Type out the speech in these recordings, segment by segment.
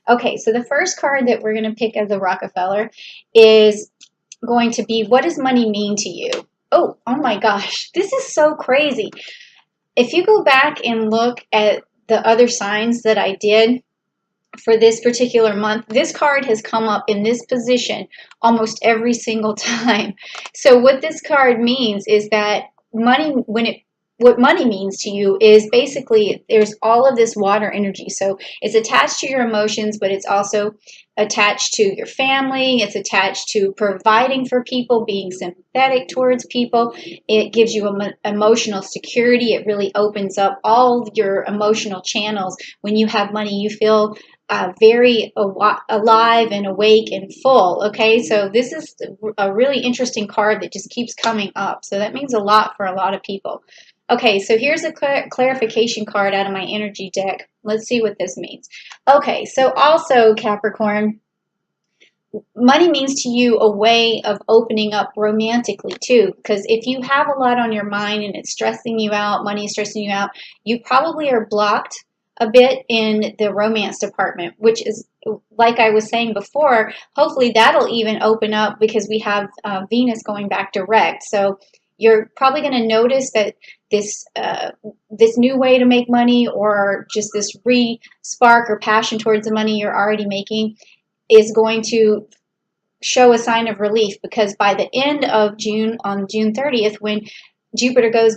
Okay, so the first card that we're going to pick as a Rockefeller is going to be, what does money mean to you? Oh my gosh, this is so crazy. If you go back and look at the other signs that I did for this particular month, this card has come up in this position almost every single time. So what this card means is that money, what money means to you is basically there's all of this water energy. So it's attached to your emotions, but it's also attached to your family. It's attached to providing for people, being sympathetic towards people. It gives you emotional security. It really opens up all your emotional channels. When you have money, you feel very alive and awake and full. Okay, so this is a really interesting card that just keeps coming up. So that means a lot for a lot of people. Okay, so here's a clarification card out of my energy deck. Let's see what this means. Okay, so also Capricorn, money means to you a way of opening up romantically too, because if you have a lot on your mind and it's stressing you out, money is stressing you out, you probably are blocked a bit in the romance department, which is, like I was saying before, hopefully that'll even open up because we have Venus going back direct. So you're probably going to notice that this new way to make money, or just this spark or passion towards the money you're already making, is going to show a sign of relief, because by the end of June, on June 30th, when Jupiter goes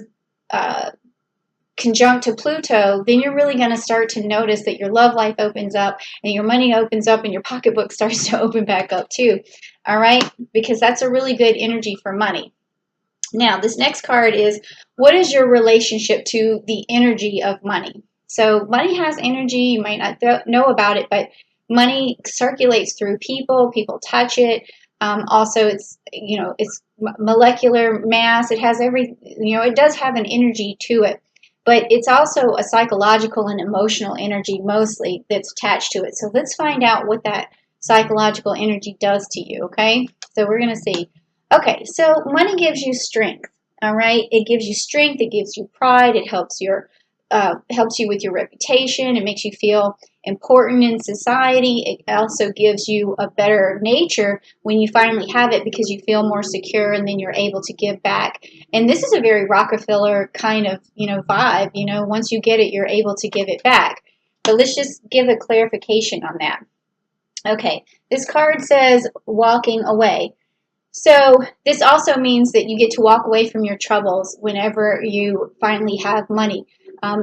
conjunct to Pluto, then you're really going to start to notice that your love life opens up and your money opens up and your pocketbook starts to open back up too. All right, because that's a really good energy for money. Now, this next card is, what is your relationship to the energy of money? So money has energy. You might not know about it, but money circulates through people. People touch it. Also, it's molecular mass. It has it does have an energy to it, but it's also a psychological and emotional energy mostly that's attached to it. So let's find out what that psychological energy does to you, okay? So we're going to see. Okay, so money gives you strength, all right? It gives you strength. It gives you pride. It helps you with your reputation. It makes you feel important in society. It also gives you a better nature when you finally have it, because you feel more secure and then you're able to give back. And this is a very Rockefeller kind of, vibe. Once you get it, you're able to give it back. But let's just give a clarification on that. Okay, this card says walking away. So this also means that you get to walk away from your troubles whenever you finally have money.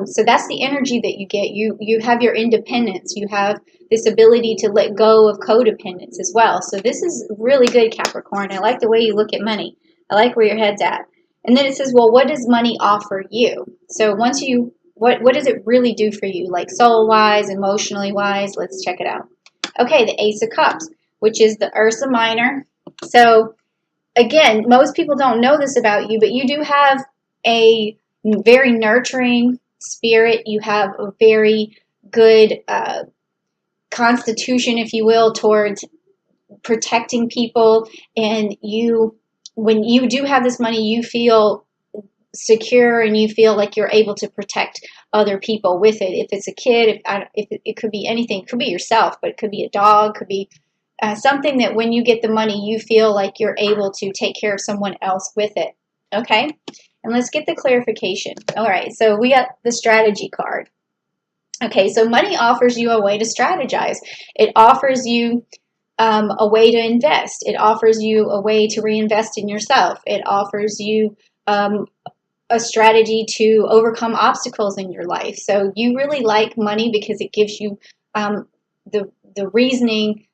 So that's the energy that you get. You have your independence. You have this ability to let go of codependence as well. So this is really good, Capricorn. I like the way you look at money. I like where your head's at. And then it says, well, what does money offer you? So once what does it really do for you? Like soul-wise, emotionally-wise? Let's check it out. Okay, the Ace of Cups, which is the Ursa Minor. So again, most people don't know this about you, but you do have a very nurturing spirit. You have a very good constitution, if you will, towards protecting people. And when you do have this money, you feel secure and you feel like you're able to protect other people with it. If it's a kid, if it could be anything, it could be yourself, but it could be a dog, could be something that when you get the money, you feel like you're able to take care of someone else with it. Okay? And let's get the clarification. All right, so we got the strategy card. Okay, so money offers you a way to strategize. It offers you a way to invest. It offers you a way to reinvest in yourself. It offers you a strategy to overcome obstacles in your life. So you really like money because it gives you the reasoning,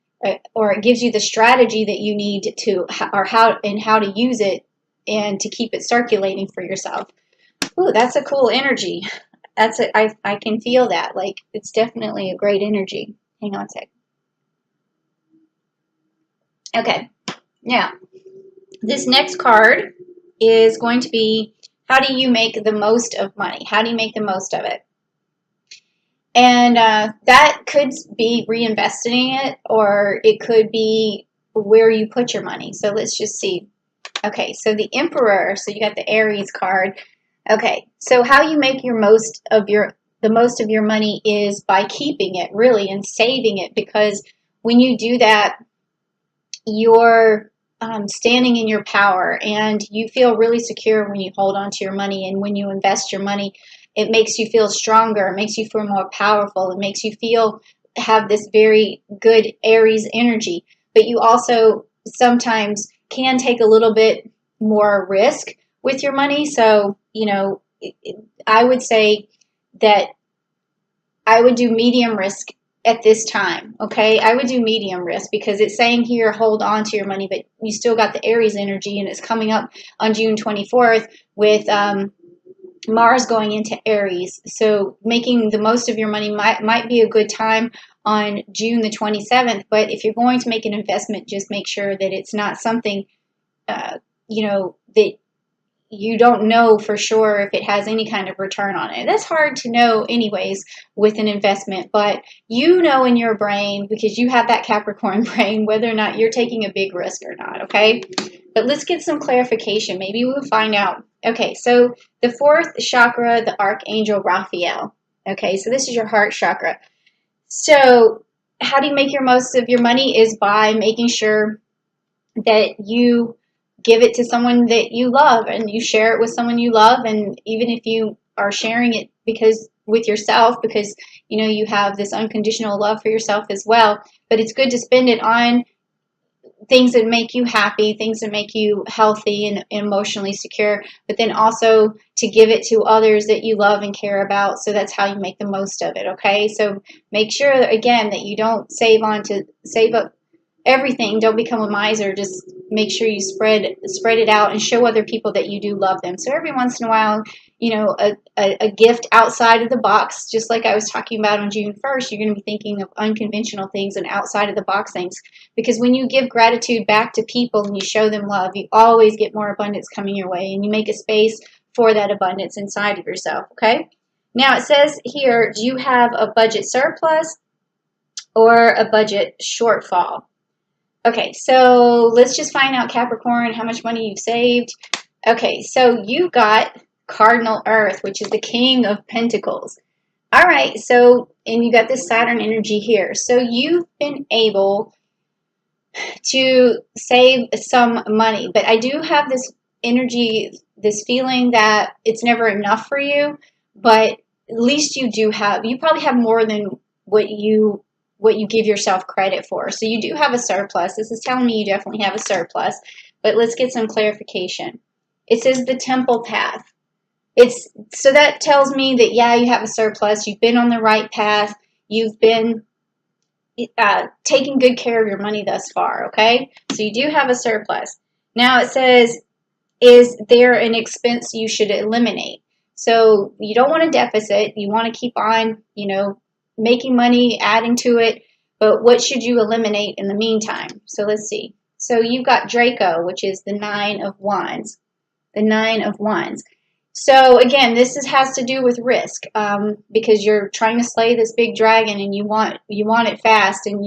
or it gives you the strategy that you need to, or how to use it and to keep it circulating for yourself. Ooh, that's a cool energy. I can feel that. Like, it's definitely a great energy. Hang on a sec. Okay, now this next card is going to be, how do you make the most of money? How do you make the most of it? And that could be reinvesting it, or it could be where you put your money. So let's just see. Okay, so the Emperor, so you got the Aries card. Okay, so how you make your most of the most of your money is by keeping it, really, and saving it, because when you do that, you're standing in your power, and you feel really secure when you hold on to your money. And when you invest your money, it makes you feel stronger, it makes you feel more powerful, it makes you feel have this very good Aries energy. But you also sometimes can take a little bit more risk with your money. So, I would say that I would do medium risk at this time, okay? I would do medium risk, because it's saying here hold on to your money, but you still got the Aries energy, and it's coming up on June 24th with Mars going into Aries. So making the most of your money might be a good time on June the 27th. But if you're going to make an investment, just make sure that it's not something, that you don't know for sure if it has any kind of return on it. That's hard to know anyways with an investment, but you know in your brain, because you have that Capricorn brain, whether or not you're taking a big risk or not, okay? But let's get some clarification. Maybe we'll find out. Okay, so the fourth chakra, the Archangel Raphael. Okay, so this is your heart chakra. So how do you make your most of your money is by making sure that you give it to someone that you love, and you share it with someone you love. And even if you are sharing it with yourself, because you have this unconditional love for yourself as well, but it's good to spend it on things that make you happy, things that make you healthy and emotionally secure, but then also to give it to others that you love and care about. So that's how you make the most of it, okay? So make sure, again, that you don't save up everything. Don't become a miser. Just make sure you spread it out and show other people that you do love them. So every once in a while, a gift outside of the box, just like I was talking about on June 1st, you're going to be thinking of unconventional things and outside of the box things. Because when you give gratitude back to people and you show them love, you always get more abundance coming your way, and you make a space for that abundance inside of yourself, okay? Now it says here, do you have a budget surplus or a budget shortfall? Okay, so let's just find out, Capricorn, how much money you've saved. Okay, so you got Cardinal Earth, which is the King of Pentacles. All right, so, and you got this Saturn energy here. So you've been able to save some money, but I do have this energy, this feeling that it's never enough for you, but at least you probably have more than what you give yourself credit for. So you do have a surplus. This is telling me you definitely have a surplus, but let's get some clarification. It says the temple path. So that tells me that, yeah, you have a surplus. You've been on the right path. You've been taking good care of your money thus far, okay? So you do have a surplus. Now it says, is there an expense you should eliminate? So you don't want a deficit. You want to keep on, making money, adding to it, but what should you eliminate in the meantime? So let's see. So you've got Draco, which is the Nine of Wands. The Nine of Wands. So again, this has to do with risk, because you're trying to slay this big dragon, and you want it fast, and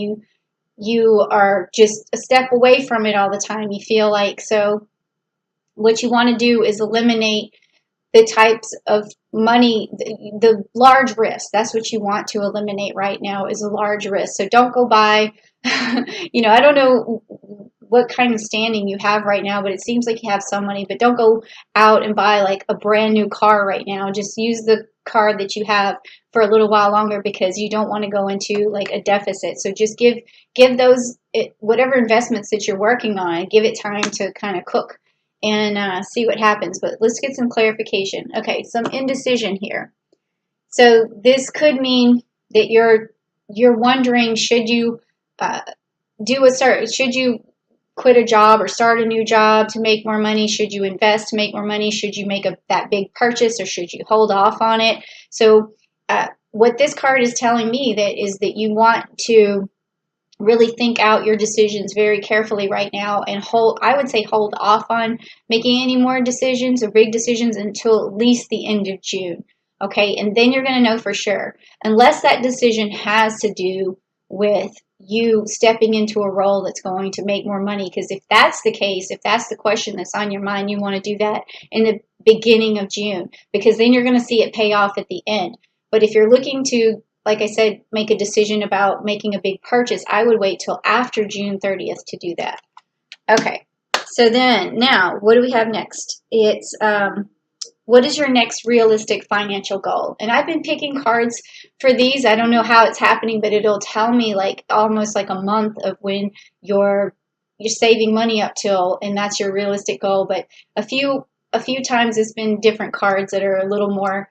you are just a step away from it all the time, you feel like. So what you want to do is eliminate the types of money, the large risk. That's what you want to eliminate right now, is a large risk. So don't go buy, I don't know what kind of standing you have right now, but it seems like you have some money. But don't go out and buy like a brand new car right now. Just use the car that you have for a little while longer, because you don't want to go into like a deficit. So just give those, whatever investments that you're working on, give it time to kind of cook and see what happens. But let's get some clarification. Okay, some indecision here. So this could mean that you're wondering, should you should you quit a job or start a new job to make more money? Should you invest to make more money? Should you make that big purchase, or should you hold off on it? So what this card is telling me is that you want to really think out your decisions very carefully right now, and hold off on making any more decisions or big decisions until at least the end of June. Okay, and then you're going to know for sure, unless that decision has to do with you stepping into a role that's going to make more money. Because if that's the case, if that's the question that's on your mind, you want to do that in the beginning of June, because then you're going to see it pay off at the end. But if you're looking to, like I said, make a decision about making a big purchase, I would wait till after June 30th to do that. Okay, so then now what do we have next? It's what is your next realistic financial goal? And I've been picking cards for these. I don't know how it's happening, but it'll tell me like almost like a month of when you're saving money up till, and that's your realistic goal. But a few times it's been different cards that are a little more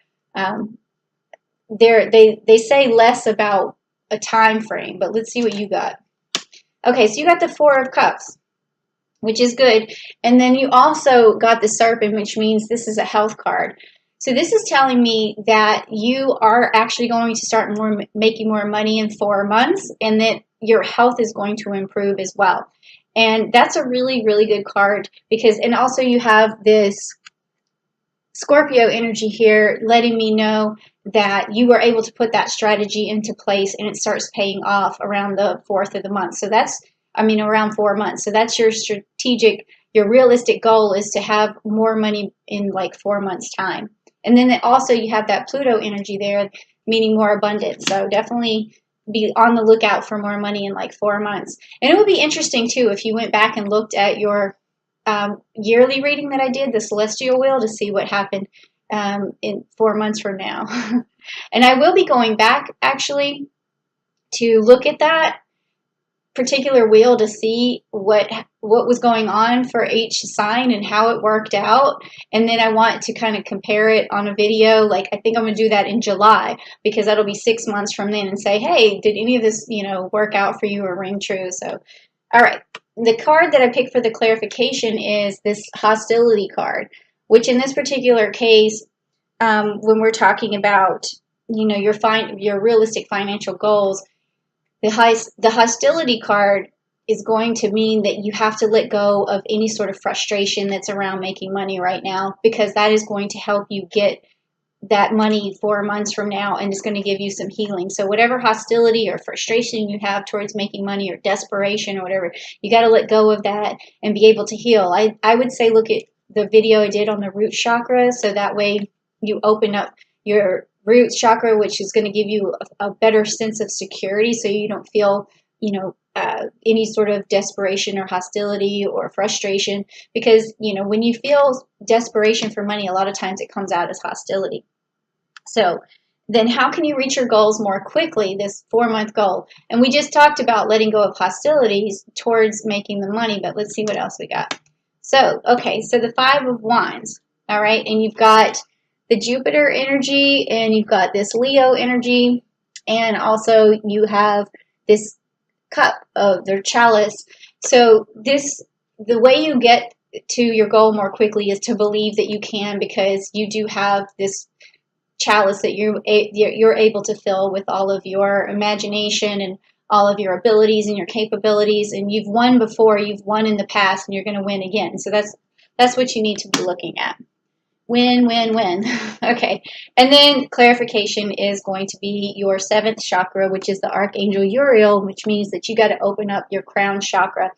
they say less about a time frame. But let's see what you got. Okay, so you got the Four of Cups, which is good. And then you also got the Serpent, which means this is a health card. So this is telling me that you are actually going to start making more money in 4 months, and that your health is going to improve as well. And that's a really, really good card because, and also you have this Scorpio energy here letting me know that you were able to put that strategy into place and it starts paying off around the 4th of the month. So that's, around 4 months. So that's your strategic, your realistic goal is to have more money in like 4 months time. And then also you have that Pluto energy there, meaning more abundance. So definitely be on the lookout for more money in like 4 months. And it would be interesting too if you went back and looked at your yearly reading that I did, the celestial wheel, to see what happened in 4 months from now. And I will be going back actually to look at that particular wheel to see what was going on for each sign and how it worked out. And then I want to kind of compare it on a video. Like I think I'm going to do that in July because that'll be 6 months from then and say, hey, did any of this, work out for you or ring true? So, all right. The card that I picked for the clarification is this hostility card, which in this particular case, when we're talking about, your realistic financial goals, the hostility card is going to mean that you have to let go of any sort of frustration that's around making money right now, because that is going to help you get that money 4 months from now, and it's going to give you some healing. So whatever hostility or frustration you have towards making money or desperation or whatever, you got to let go of that and be able to heal. I would say look at the video I did on the root chakra, so that way you open up your root chakra, which is going to give you a better sense of security, so you don't feel any sort of desperation or hostility or frustration, because when you feel desperation for money, a lot of times it comes out as hostility. So then how can you reach your goals more quickly, this 4-month goal? And we just talked about letting go of hostilities towards making the money, but let's see what else we got. So, okay, so the 5 of Wands, all right, and you've got the Jupiter energy, and you've got this Leo energy, and also you have this cup of their chalice. So the way you get to your goal more quickly is to believe that you can, because you do have this chalice that you're able to fill with all of your imagination and all of your abilities and your capabilities, and you've won before, you've won in the past, and you're going to win again. So that's what you need to be looking at. Win, win, win. Okay. And then clarification is going to be your 7th chakra, which is the Archangel Uriel, which means that you got to open up your crown chakra.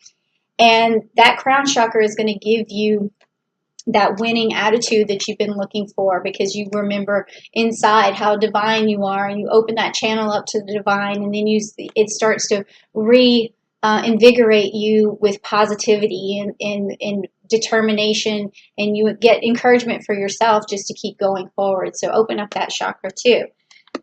And that crown chakra is going to give you that winning attitude that you've been looking for, because you remember inside how divine you are, and you open that channel up to the divine, and then it starts to invigorate you with positivity and determination, and you get encouragement for yourself just to keep going forward. So open up that chakra too.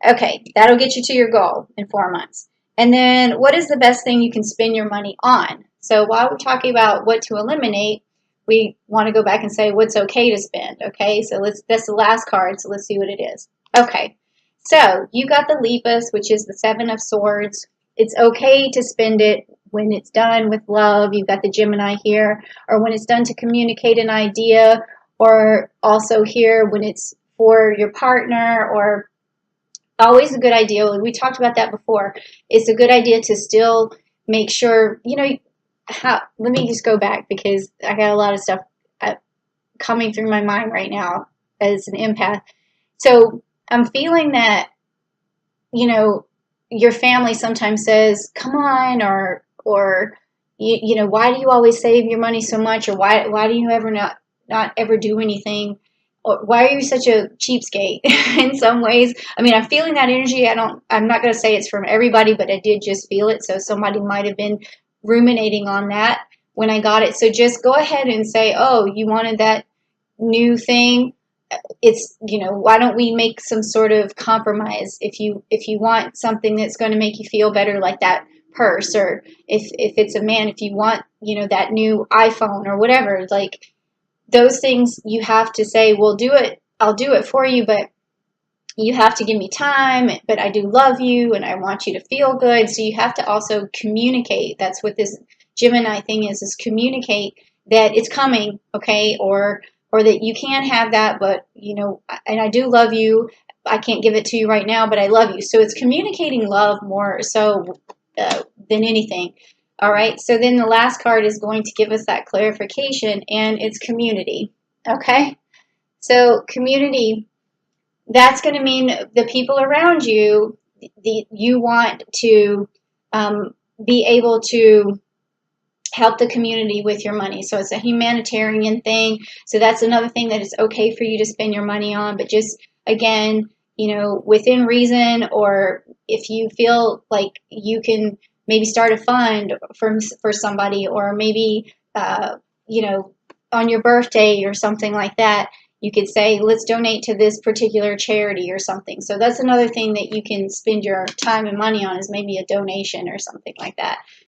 Okay, that'll get you to your goal in 4 months. And then what is the best thing you can spend your money on? So while we're talking about what to eliminate, we want to go back and say what's okay to spend. Okay, so that's the last card, so let's see what it is. Okay, so you got the Lepus, which is the 7 of Swords. It's okay to spend it when it's done with love. You've got the Gemini here, or when it's done to communicate an idea, or also here when it's for your partner, or always a good idea. We talked about that before. It's a good idea to still make sure, let me just go back, because I got a lot of stuff coming through my mind right now as an empath. So I'm feeling that, your family sometimes says, come on, or why do you always save your money so much, or why do you ever not ever do anything, or why are you such a cheapskate? In some ways, I mean, I'm feeling that energy. I'm not going to say it's from everybody, but I did just feel it. So somebody might have been ruminating on that when I got it. So just go ahead and say, oh, you wanted that new thing. It's, why don't we make some sort of compromise? If you want something that's going to make you feel better, like that purse, or if it's a man, if you want, that new iPhone or whatever, like those things, you have to say, well, do it. I'll do it for you, but you have to give me time, but I do love you and I want you to feel good. So you have to also communicate. That's what this Gemini thing is communicate that it's coming, okay? Or that you can have that, but and I do love you. I can't give it to you right now, but I love you. So it's communicating love more so than anything. All right. So then the last card is going to give us that clarification, and it's community. Okay. So community, that's going to mean the people around you, you want to be able to help the community with your money. So it's a humanitarian thing. So that's another thing that it's okay for you to spend your money on, but just, again, within reason, or if you feel like you can maybe start a fund for somebody, or maybe, on your birthday or something like that, you could say, let's donate to this particular charity or something. So that's another thing that you can spend your time and money on, is maybe a donation or something like that.